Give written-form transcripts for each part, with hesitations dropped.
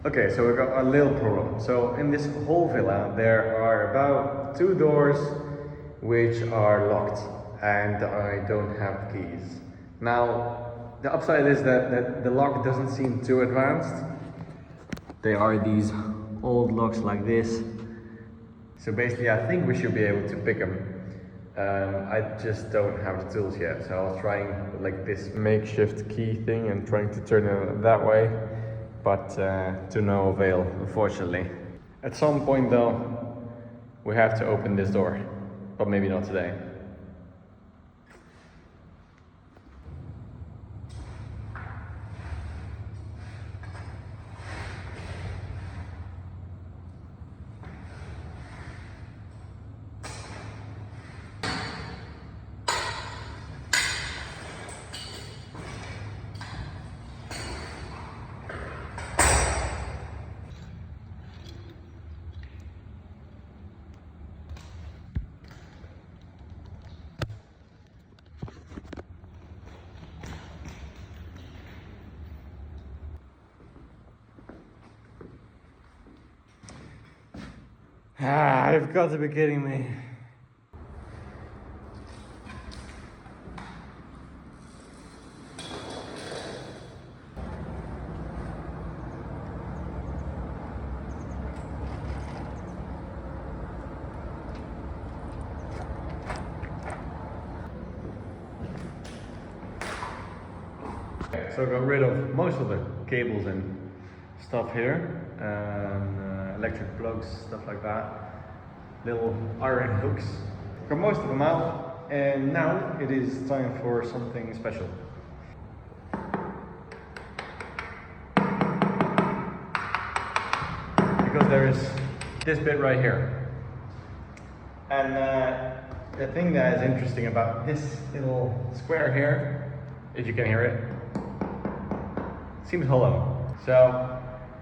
Okay, so we got a little problem. So in this whole villa, there are about 2 doors which are locked, and I don't have keys. Now, the upside is that the lock doesn't seem too advanced. They are these old locks like this. So basically, I think we should be able to pick them. I just don't have the tools yet, so I was trying like this makeshift key thing and trying to turn it that way, but to no avail, unfortunately. At some point though, we have to open this door, but maybe not today. You've got to be kidding me. So I got rid of most of the cables and stuff here, electric plugs, stuff like that, little iron hooks. Got most of them out, and now it is time for something special. Because there is this bit right here. And the thing that is interesting about this little square here, if you can hear it, seems hollow. So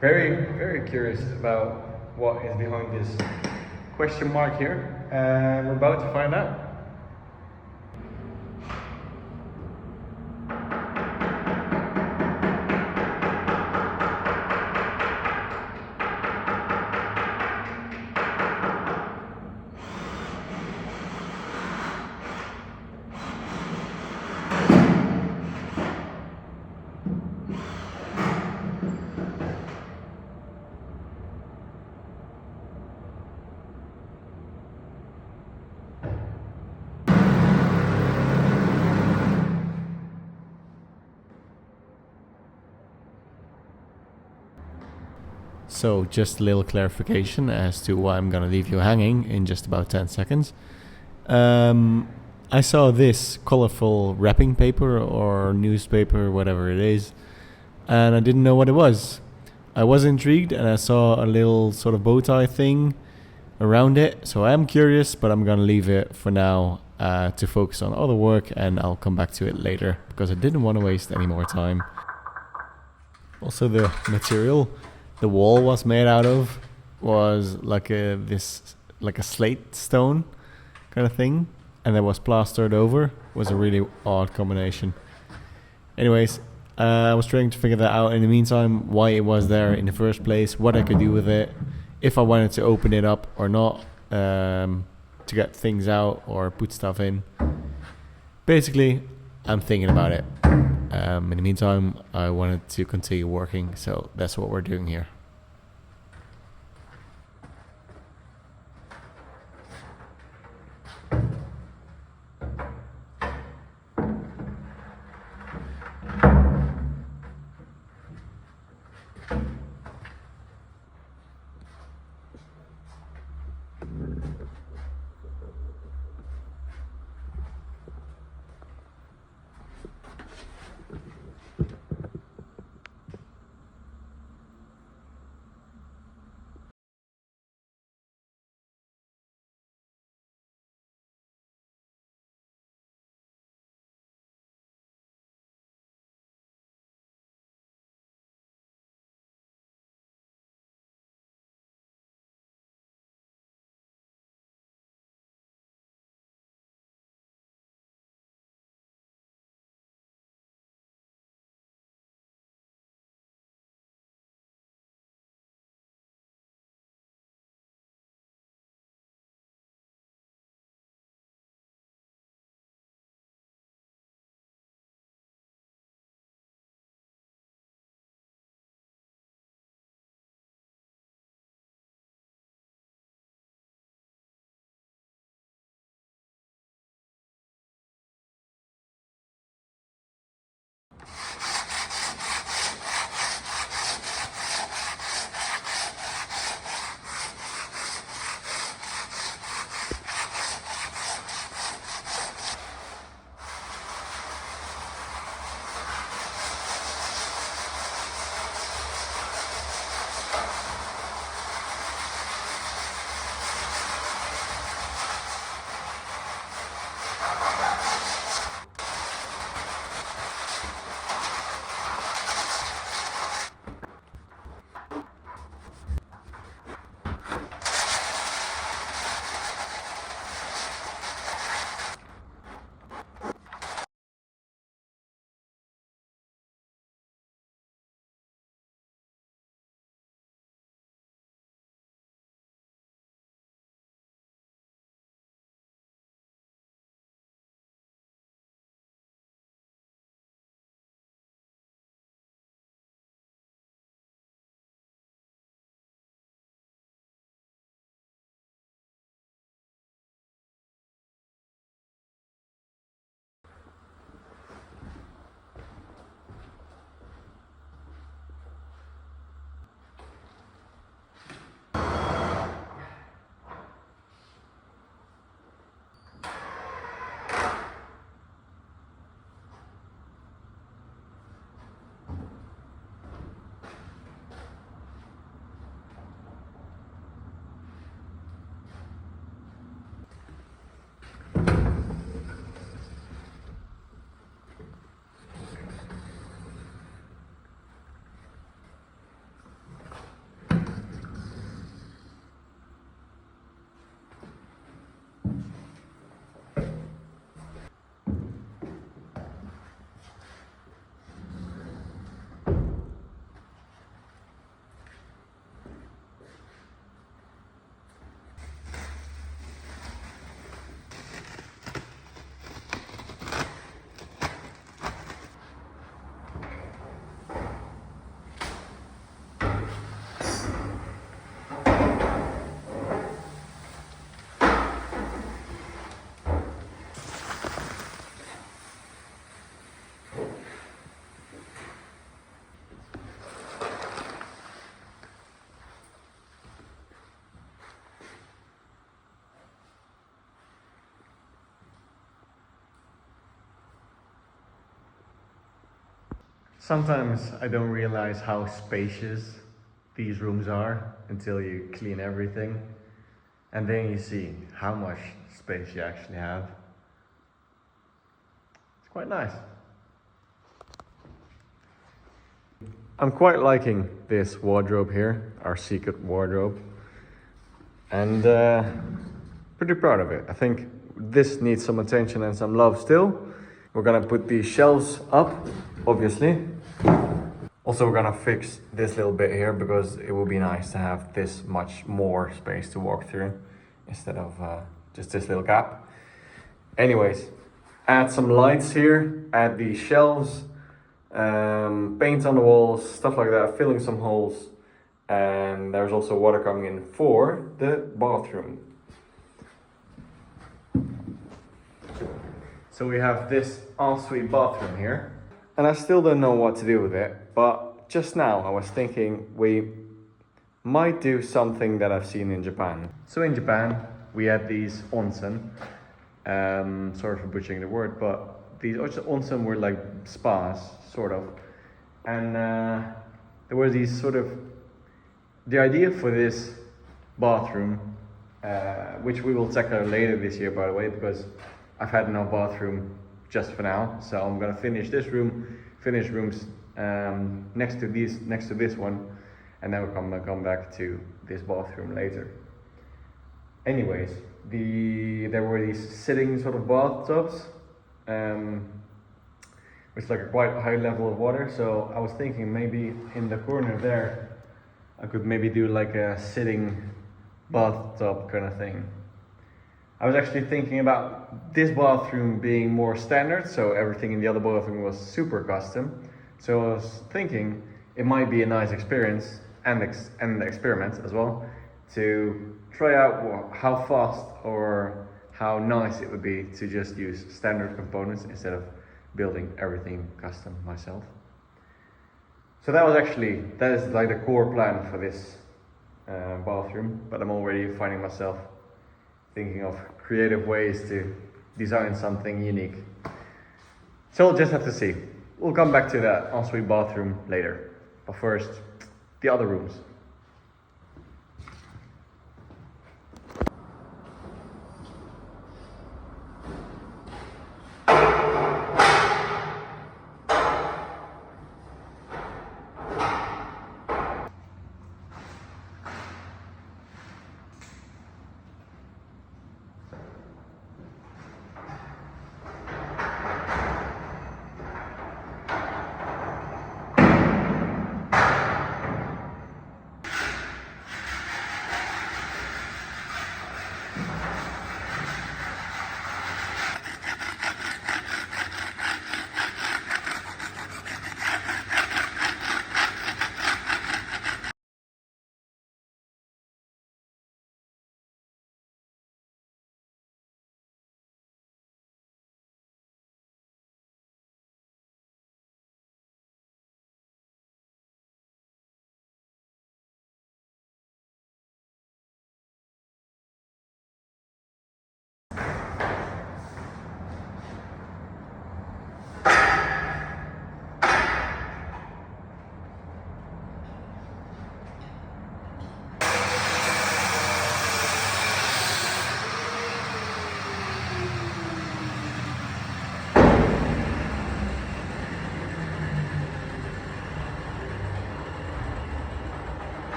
very curious about what is behind this question mark here, and we're about to find out. So just a little clarification as to why I'm gonna leave you hanging in just about 10 seconds. I saw this colorful wrapping paper or newspaper, whatever it is, and I didn't know what it was. I was intrigued and I saw a little sort of bow tie thing around it, so I am curious, but I'm gonna leave it for now to focus on other work, and I'll come back to it later because I didn't want to waste any more time. Also, the material the wall was made out of was like a slate stone kind of thing, and that was plastered over. It was a really odd combination. Anyways, I was trying to figure that out in the meantime, why it was there in the first place, what I could do with it, if I wanted to open it up or not, to get things out or put stuff in. Basically, I'm thinking about it. In the meantime, I wanted to continue working, so that's what we're doing here. Sometimes I don't realize how spacious these rooms are until you clean everything, and then you see how much space you actually have. It's quite nice. I'm quite liking this wardrobe here, our secret wardrobe, and pretty proud of it. I think this needs some attention and some love still. We're gonna put these shelves up, obviously. Also, we're gonna fix this little bit here because it would be nice to have this much more space to walk through instead of just this little gap. Anyways, add some lights here, add these shelves, paint on the walls, stuff like that, filling some holes. And there's also water coming in for the bathroom. So we have this ensuite bathroom here. And I still don't know what to do with it, but just now I was thinking we might do something that I've seen in Japan. So in Japan, we had these onsen. Sorry for butchering the word, but these onsen were like spas, sort of. And there were these sort of... The idea for this bathroom, which we will tackle later this year, by the way, because I've had no bathroom just for now. So I'm gonna finish this room, finish rooms next to this one, and then we'll come back to this bathroom later. Anyways, there were these sitting sort of bathtubs, with like a quite high level of water. So I was thinking maybe in the corner there, I could maybe do like a sitting bathtub kind of thing. I was actually thinking about this bathroom being more standard, so everything in the other bathroom was super custom. So I was thinking it might be a nice experience and experiment as well to try out how fast or how nice it would be to just use standard components instead of building everything custom myself. So that is like the core plan for this bathroom, but I'm already finding myself thinking of creative ways to design something unique. So we'll just have to see. We'll come back to that ensuite bathroom later. But first, the other rooms.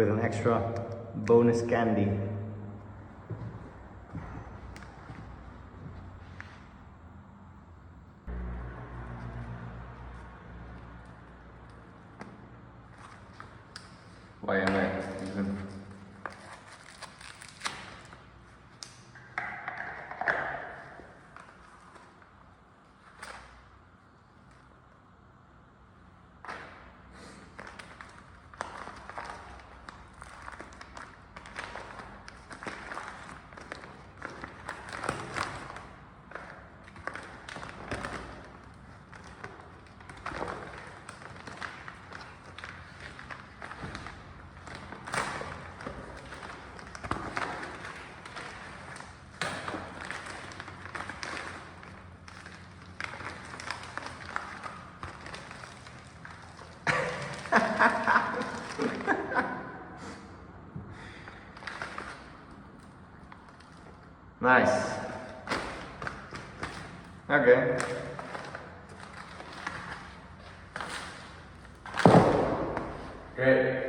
with an extra bonus candy. Why am I even? Nice. Okay. Great.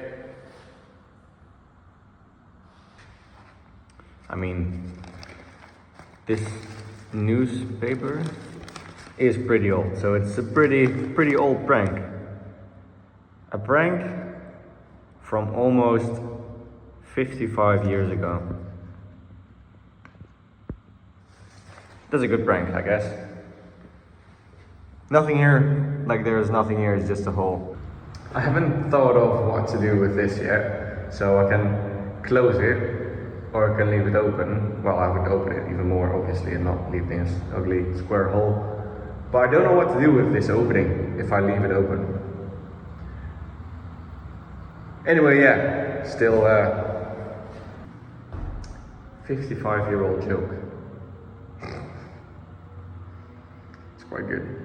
I mean, this newspaper is pretty old, so it's a pretty old prank. A prank from almost 55 years ago. That's a good prank, I guess. Nothing here, like there's nothing here, it's just a hole. I haven't thought of what to do with this yet, so I can close it, or I can leave it open. Well, I would open it even more, obviously, and not leave this ugly square hole. But I don't know what to do with this opening if I leave it open. Anyway, yeah, still 55-year-old joke. It's quite good.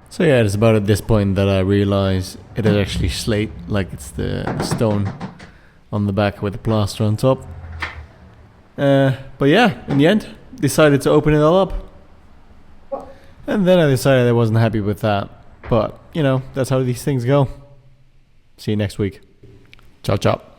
So yeah, it's about at this point that I realize it is actually slate, like it's the stone on the back with the plaster on top. But yeah, in the end, decided to open it all up. And then I decided I wasn't happy with that. But, you know, that's how these things go. See you next week. Ciao, ciao.